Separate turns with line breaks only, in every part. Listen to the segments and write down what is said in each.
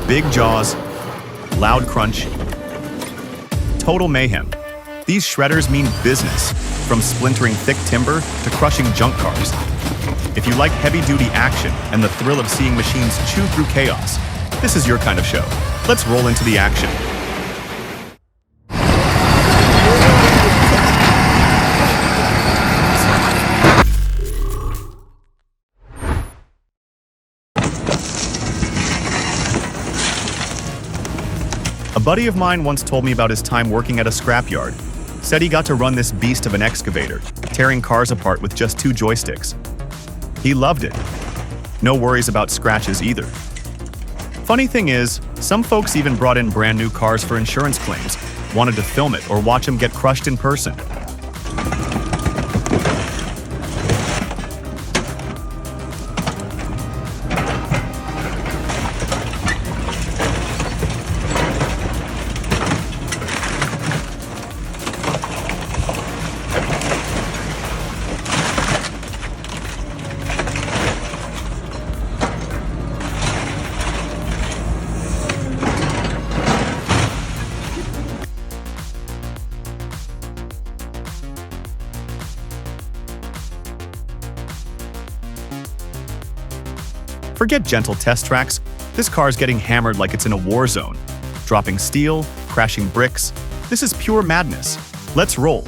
Big jaws, loud crunch, total mayhem. These shredders mean business, from splintering thick timber to crushing junk cars. If you like heavy-duty action and the thrill of seeing machines chew through chaos, this is your kind of show. Let's roll into the action. A buddy of mine once told me about his time working at a scrapyard. Said he got to run this beast of an excavator, tearing cars apart with just 2 joysticks. He loved it. No worries about scratches either. Funny thing is, some folks even brought in brand new cars for insurance claims, wanted to film it or watch them get crushed in person. Forget gentle test tracks, this car's getting hammered like it's in a war zone. Dropping steel, crashing bricks, this is pure madness. Let's roll.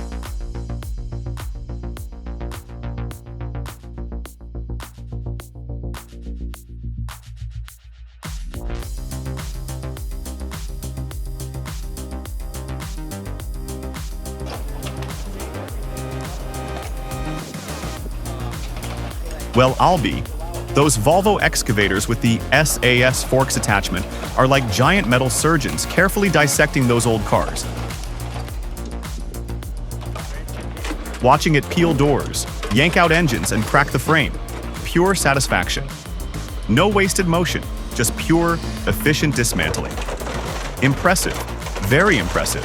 Well, I'll be. Those Volvo excavators with the SAS forks attachment are like giant metal surgeons carefully dissecting those old cars. Watching it peel doors, yank out engines, and crack the frame. Pure satisfaction. No wasted motion, just pure, efficient dismantling. Impressive. Very impressive.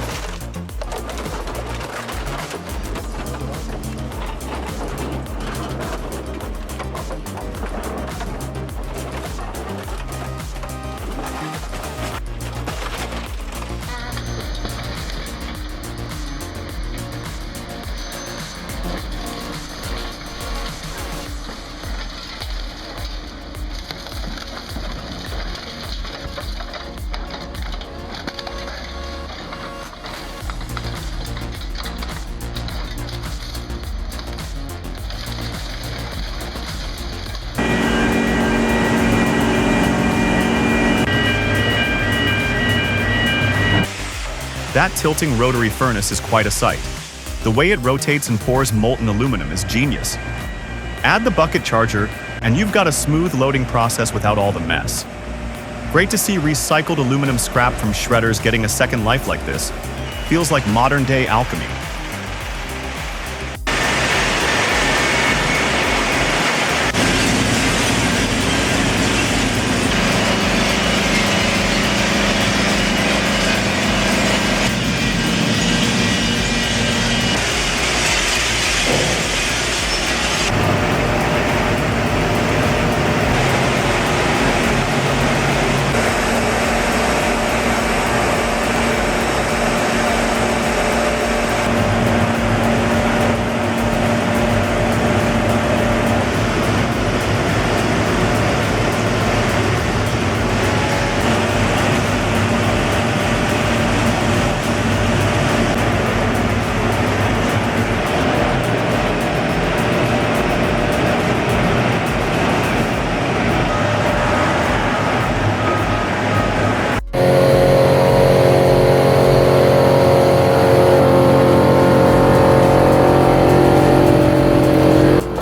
That tilting rotary furnace is quite a sight. The way it rotates and pours molten aluminum is genius. Add the bucket charger, and you've got a smooth loading process without all the mess. Great to see recycled aluminum scrap from shredders getting a second life like this. Feels like modern-day alchemy.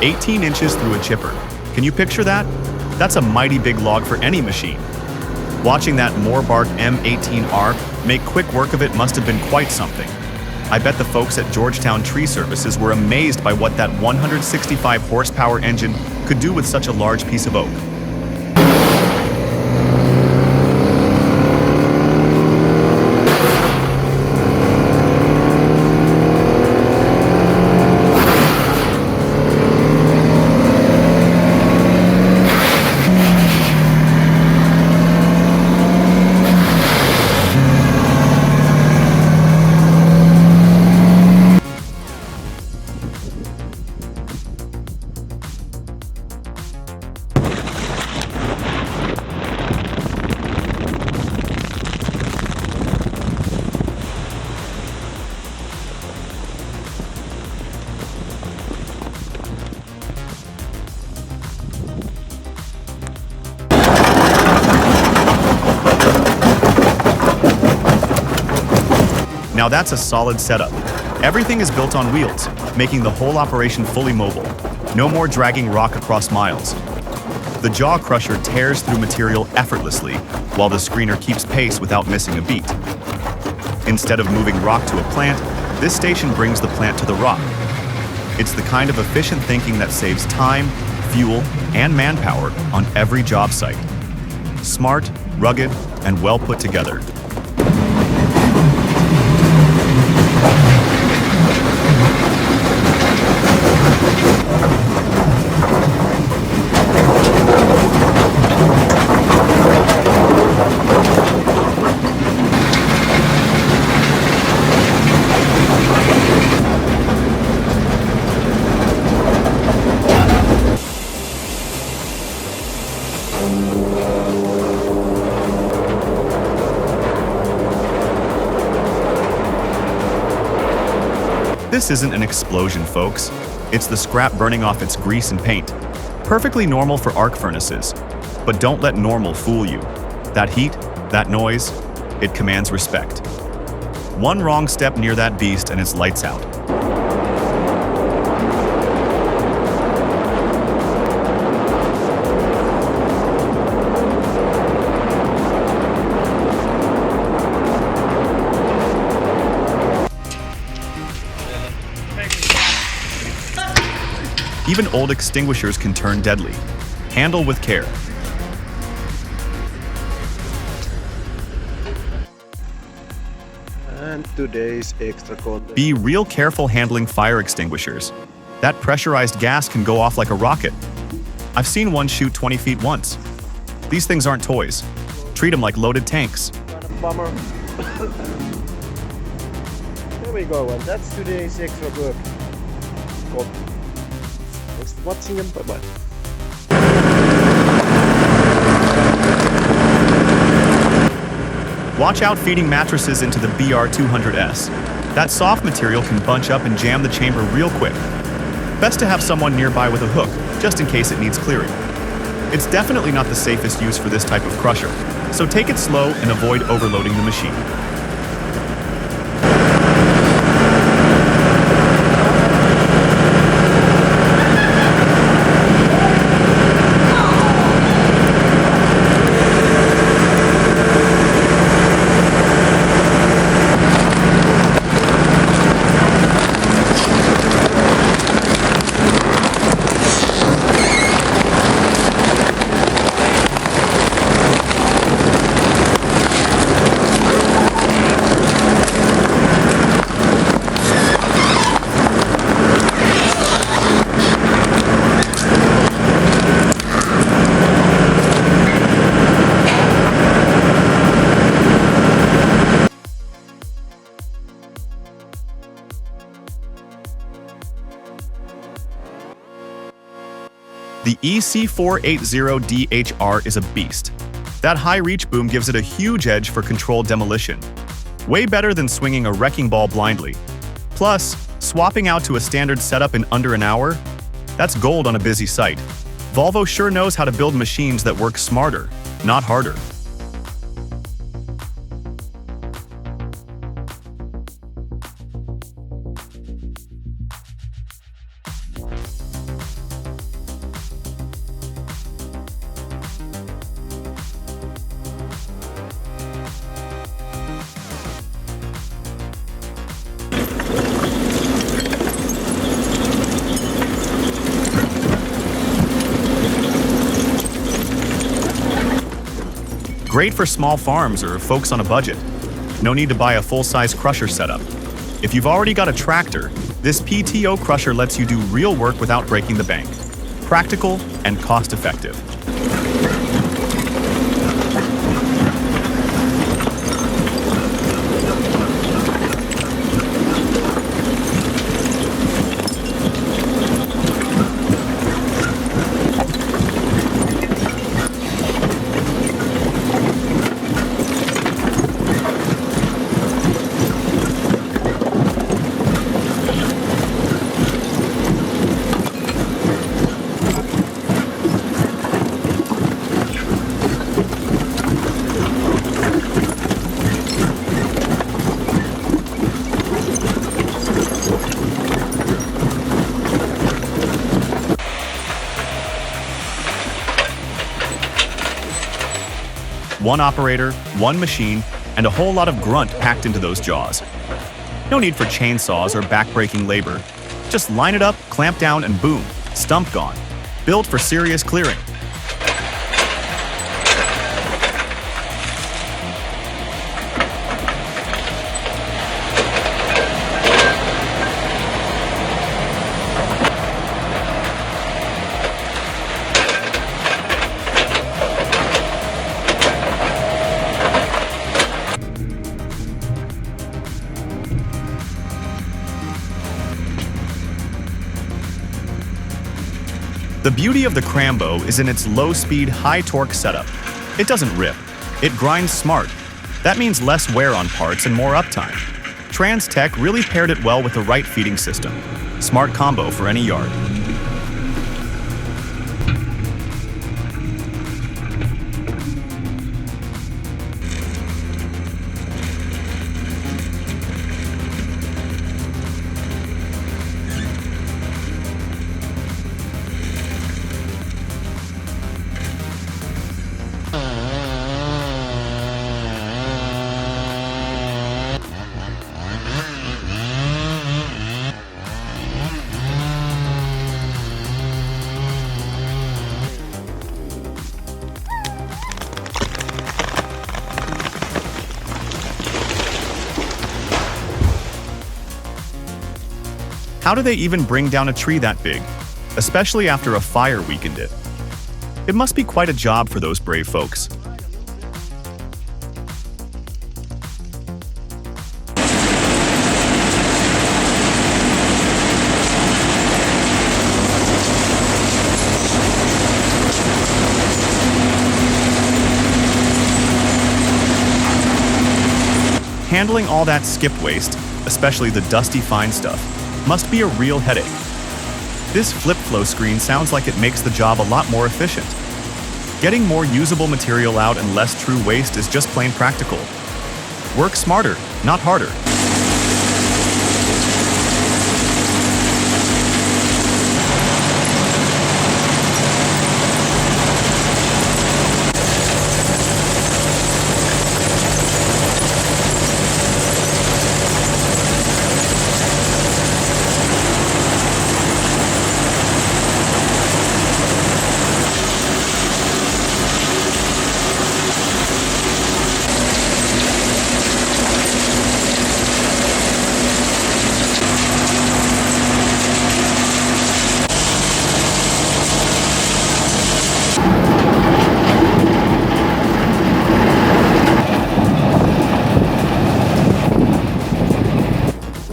"18 inches through a chipper. Can you picture that? That's a mighty big log for any machine. Watching that Moorbark M18R make quick work of it must have been quite something. I bet the folks at Georgetown Tree Services were amazed by what that 165 horsepower engine could do with such a large piece of oak. Now that's a solid setup. Everything is built on wheels, making the whole operation fully mobile. No more dragging rock across miles. The jaw crusher tears through material effortlessly, while the screener keeps pace without missing a beat. Instead of moving rock to a plant, this station brings the plant to the rock. It's the kind of efficient thinking that saves time, fuel, and manpower on every job site. Smart, rugged, and well put together. This isn't an explosion, folks. It's the scrap burning off its grease and paint. Perfectly normal for arc furnaces. But don't let normal fool you. That heat, that noise, it commands respect. One wrong step near that beast and it's lights out. Even old extinguishers can turn deadly. Handle with care.
And today's extra content.
Be real careful handling fire extinguishers. That pressurized gas can go off like a rocket. I've seen one shoot 20 feet once. These things aren't toys. Treat them like loaded tanks.
What a bummer. There we go, and that's today's extra work. Thanks for watching and bye-bye.
Watch out feeding mattresses into the BR200S. That soft material can bunch up and jam the chamber real quick. Best to have someone nearby with a hook, just in case it needs clearing. It's definitely not the safest use for this type of crusher, so take it slow and avoid overloading the machine. The EC480DHR is a beast. That high reach boom gives it a huge edge for controlled demolition. Way better than swinging a wrecking ball blindly. Plus, swapping out to a standard setup in under an hour? That's gold on a busy site. Volvo sure knows how to build machines that work smarter, not harder. Great for small farms or folks on a budget. No need to buy a full-size crusher setup. If you've already got a tractor, this PTO crusher lets you do real work without breaking the bank. Practical and cost-effective. One operator, one machine, and a whole lot of grunt packed into those jaws. No need for chainsaws or back-breaking labor. Just line it up, clamp down, and boom, stump gone. Built for serious clearing. The beauty of the Crambo is in its low-speed, high-torque setup. It doesn't rip. It grinds smart. That means less wear on parts and more uptime. Trans-Tech really paired it well with the right feeding system. Smart combo for any yard. How do they even bring down a tree that big, especially after a fire weakened it? It must be quite a job for those brave folks. Handling all that skip waste, especially the dusty fine stuff, must be a real headache. This flip flow screen sounds like it makes the job a lot more efficient. Getting more usable material out and less true waste is just plain practical. Work smarter, not harder.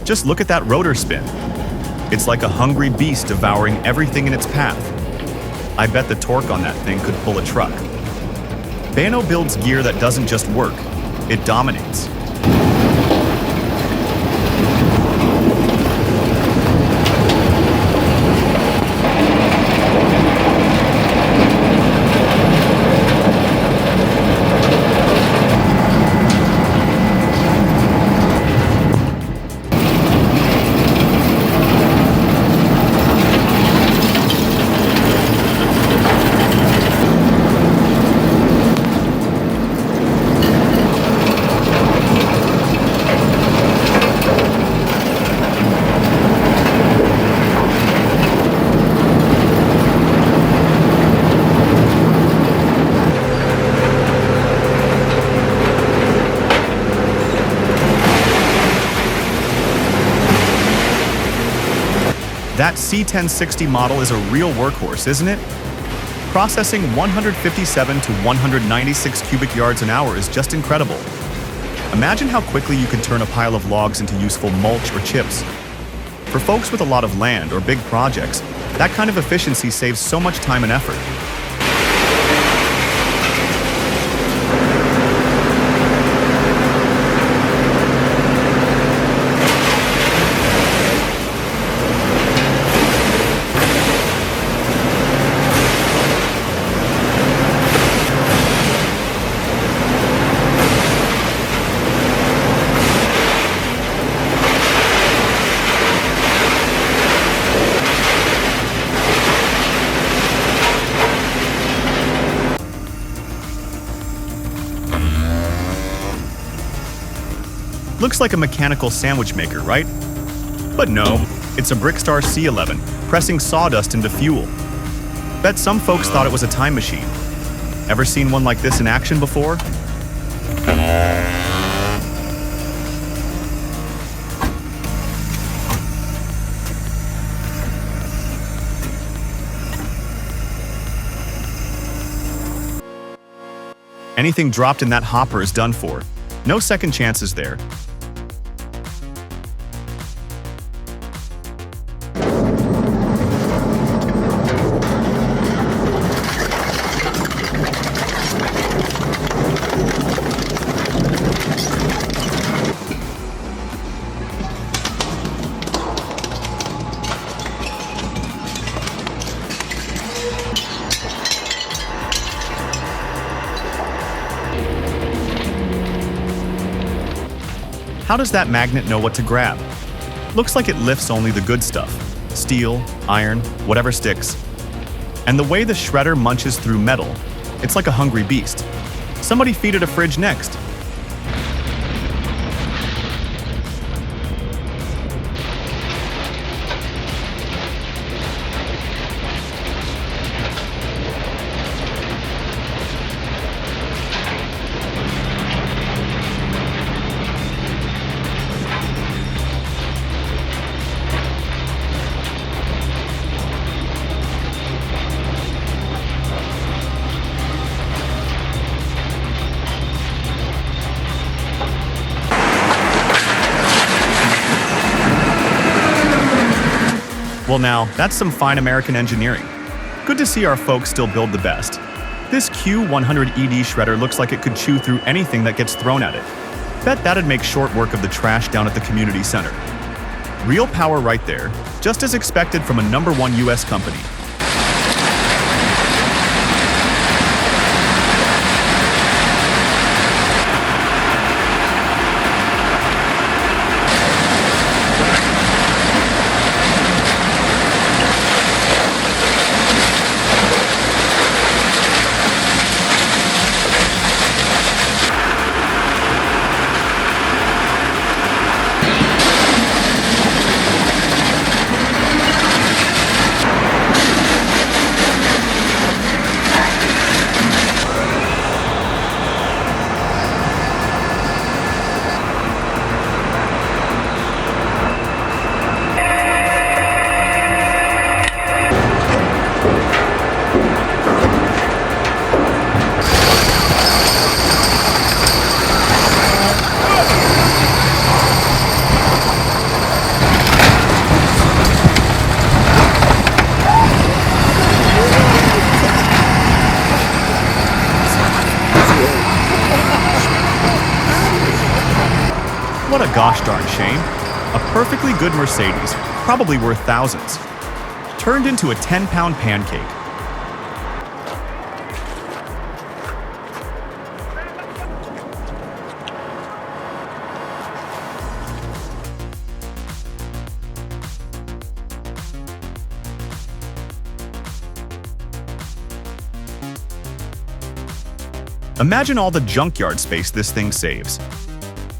Just look at that rotor spin. It's like a hungry beast devouring everything in its path. I bet the torque on that thing could pull a truck. Bano builds gear that doesn't just work, it dominates. That C1060 model is a real workhorse, isn't it? Processing 157 to 196 cubic yards an hour is just incredible. Imagine how quickly you can turn a pile of logs into useful mulch or chips. For folks with a lot of land or big projects, that kind of efficiency saves so much time and effort. Looks like a mechanical sandwich maker, right? But no, it's a Brickstar C11, pressing sawdust into fuel. Bet some folks thought it was a time machine. Ever seen one like this in action before? Anything dropped in that hopper is done for. No second chances there. How does that magnet know what to grab? Looks like it lifts only the good stuff. Steel, iron, whatever sticks. And the way the shredder munches through metal, it's like a hungry beast. Somebody feed it a fridge next. Well now, that's some fine American engineering. Good to see our folks still build the best. This Q100ED shredder looks like it could chew through anything that gets thrown at it. Bet that'd make short work of the trash down at the community center. Real power right there, just as expected from a #1 US company. What a gosh darn shame. A perfectly good Mercedes, probably worth thousands, turned into a 10-pound pancake. Imagine all the junkyard space this thing saves.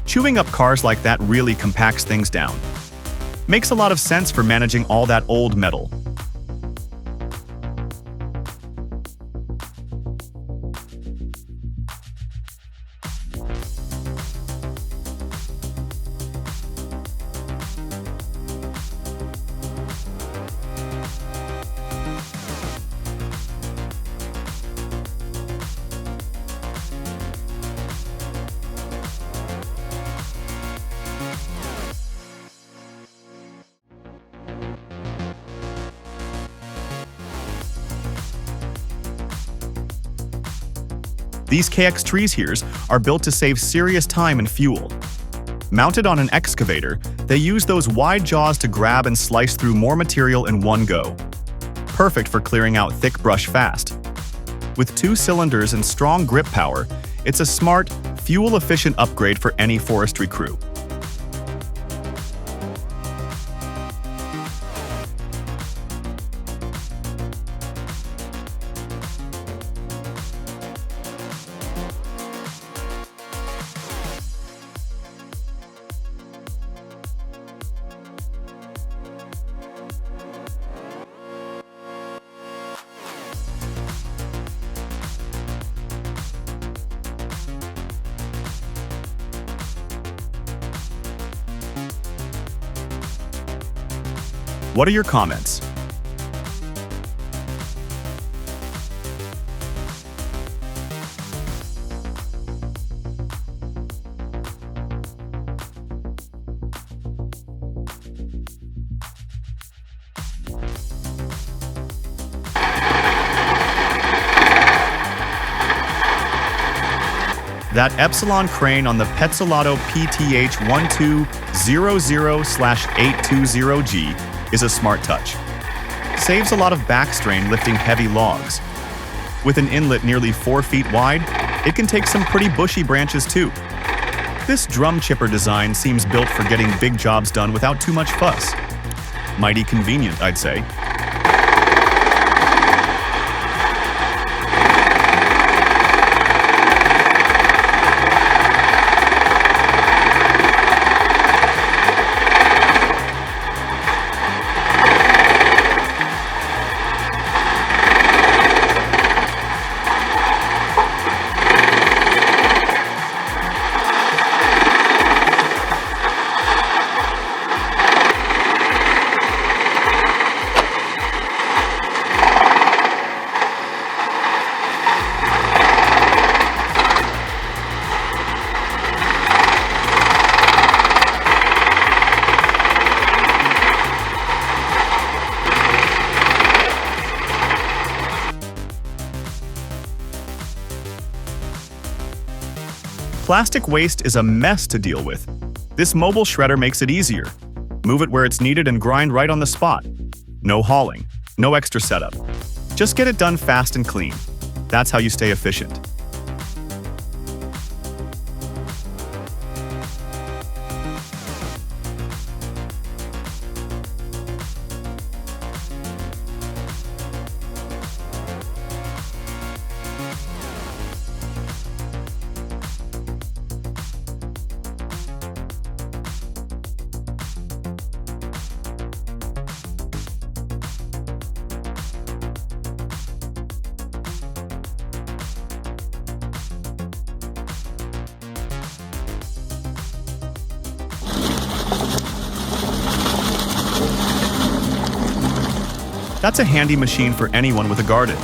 Chewing up cars like that really compacts things down. Makes a lot of sense for managing all that old metal. These KX trees here are built to save serious time and fuel. Mounted on an excavator, they use those wide jaws to grab and slice through more material in one go. Perfect for clearing out thick brush fast. With 2 cylinders and strong grip power, it's a smart, fuel-efficient upgrade for any forestry crew. What are your comments? That Epsilon crane on the Petzolato PTH 1200/820G is a smart touch. Saves a lot of backstrain lifting heavy logs. With an inlet nearly 4 feet wide, it can take some pretty bushy branches too. This drum chipper design seems built for getting big jobs done without too much fuss. Mighty convenient, I'd say. Plastic waste is a mess to deal with. This mobile shredder makes it easier. Move it where it's needed and grind right on the spot. No hauling, no extra setup. Just get it done fast and clean. That's how you stay efficient. That's a handy machine for anyone with a garden.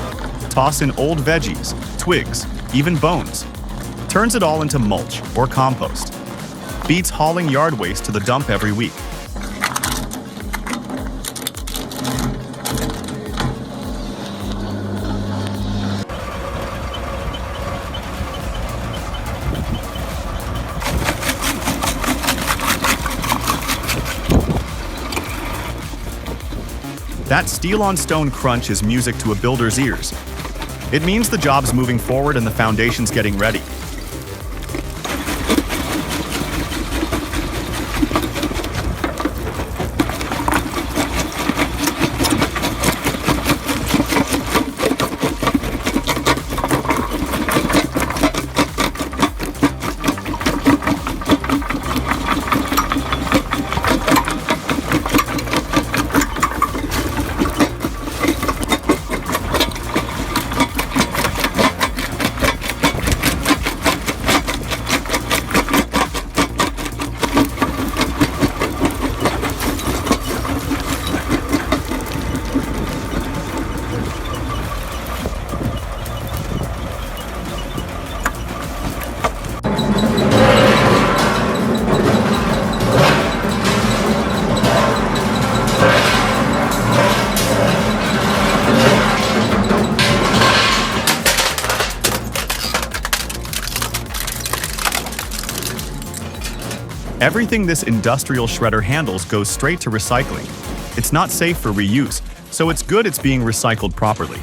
Toss in old veggies, twigs, even bones. Turns it all into mulch or compost. Beats hauling yard waste to the dump every week. That steel-on-stone crunch is music to a builder's ears. It means the job's moving forward and the foundation's getting ready. Everything this industrial shredder handles goes straight to recycling. It's not safe for reuse, so it's good it's being recycled properly.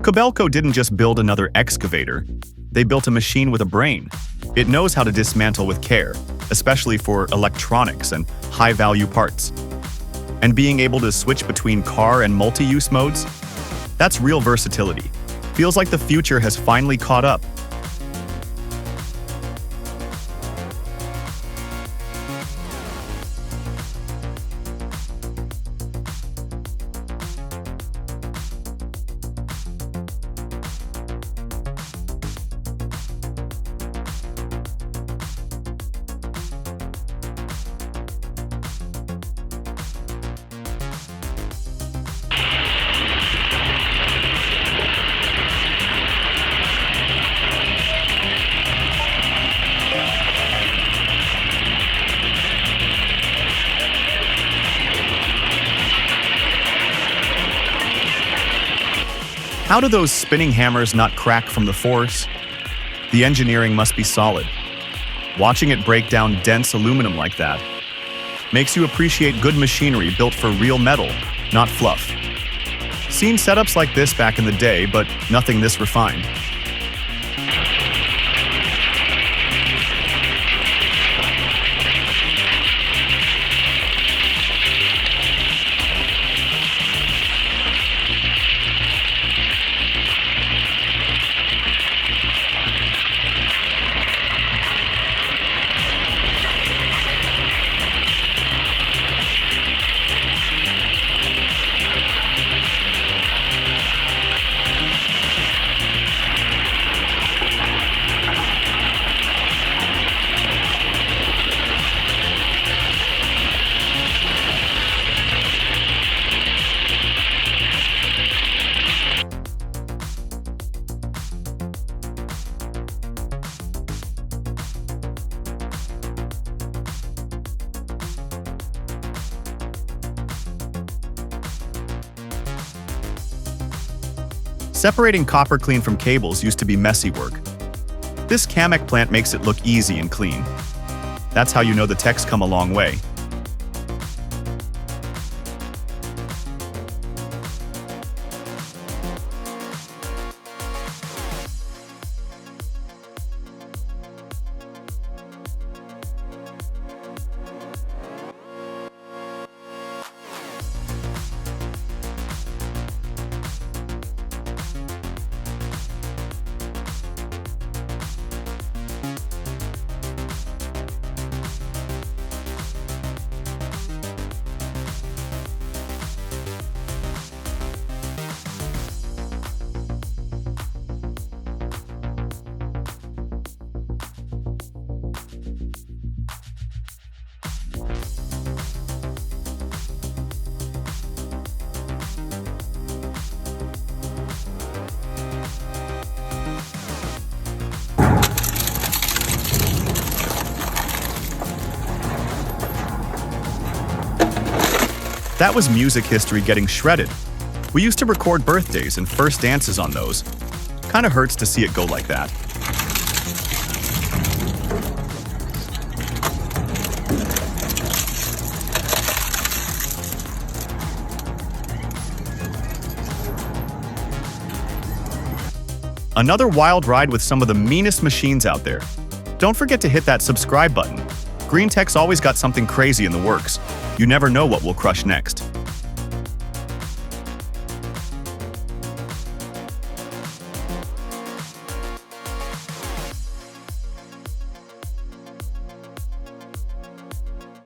Kobelco didn't just build another excavator. They built a machine with a brain. It knows how to dismantle with care, especially for electronics and high-value parts. And being able to switch between car and multi-use modes, That's real versatility. Feels like the future has finally caught up. How do those spinning hammers not crack from the force? The engineering must be solid. Watching it break down dense aluminum like that makes you appreciate good machinery built for real metal, not fluff. Seen setups like this back in the day, but nothing this refined. Separating copper clean from cables used to be messy work. This Kamek plant makes it look easy and clean. That's how you know the tech's come a long way. That was music history getting shredded. We used to record birthdays and first dances on those. Kinda hurts to see it go like that. Another wild ride with some of the meanest machines out there. Don't forget to hit that subscribe button. Green Tech's always got something crazy in the works. You never know what we'll crush next.